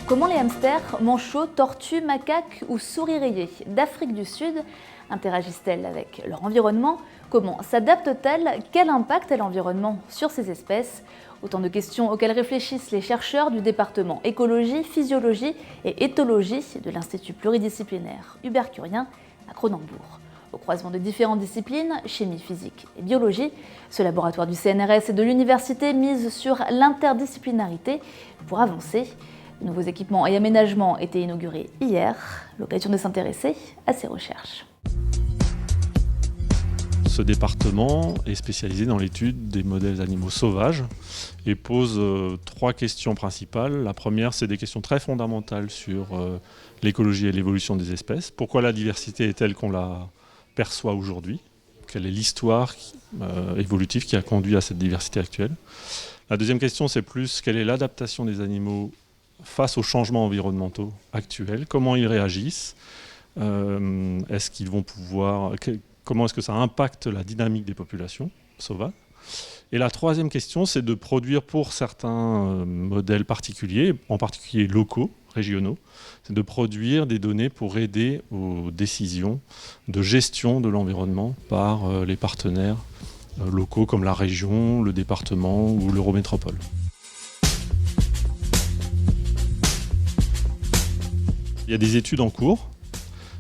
Comment les hamsters, manchots, tortues, macaques ou souris rayées d'Afrique du Sud interagissent-elles avec leur environnement? Comment s'adaptent-elles? Quel impact a l'environnement sur ces espèces? Autant de questions auxquelles réfléchissent les chercheurs du département écologie, physiologie et éthologie de l'Institut pluridisciplinaire Hubert Curien à Cronenbourg. Au croisement de différentes disciplines, chimie, physique et biologie, ce laboratoire du CNRS et de l'université mise sur l'interdisciplinarité pour avancer. De nouveaux équipements et aménagements étaient inaugurés hier, l'occasion de s'intéresser à ces recherches. Ce département est spécialisé dans l'étude des modèles animaux sauvages et pose 3 questions principales. La première, c'est des questions très fondamentales sur l'écologie et l'évolution des espèces. Pourquoi la diversité est telle qu'on la perçoit aujourd'hui? Quelle est l'histoire évolutive qui a conduit à cette diversité actuelle? La deuxième question, c'est plus quelle est l'adaptation des animaux face aux changements environnementaux actuels? Comment ils réagissent? Est-ce qu'ils vont pouvoir... Comment est-ce que ça impacte la dynamique des populations sauvages? Et la troisième question, c'est de produire pour certains modèles particuliers, en particulier locaux, régionaux, c'est de produire des données pour aider aux décisions de gestion de l'environnement par les partenaires locaux comme la région, le département ou l'Eurométropole. Il y a des études en cours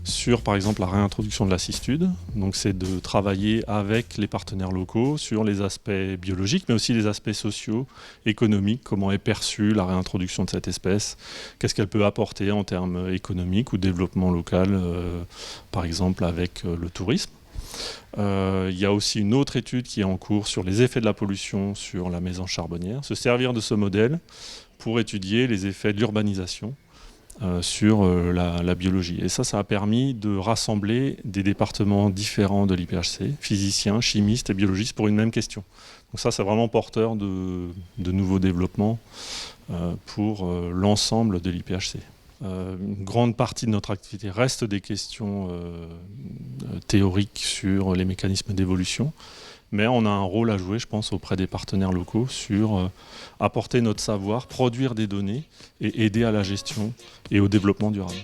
sur, par exemple, la réintroduction de la cistude. Donc, c'est de travailler avec les partenaires locaux sur les aspects biologiques, mais aussi les aspects sociaux, économiques, comment est perçue la réintroduction de cette espèce, qu'est-ce qu'elle peut apporter en termes économiques ou développement local, par exemple avec le tourisme. Il y a aussi une autre étude qui est en cours sur les effets de la pollution sur la maison charbonnière, se servir de ce modèle pour étudier les effets de l'urbanisation sur la biologie. Et ça a permis de rassembler des départements différents de l'IPHC, physiciens, chimistes et biologistes pour une même question. Donc ça, c'est vraiment porteur de nouveaux développements pour l'ensemble de l'IPHC. Une grande partie de notre activité reste des questions théoriques sur les mécanismes d'évolution, mais on a un rôle à jouer, je pense, auprès des partenaires locaux sur apporter notre savoir, produire des données et aider à la gestion et au développement durable.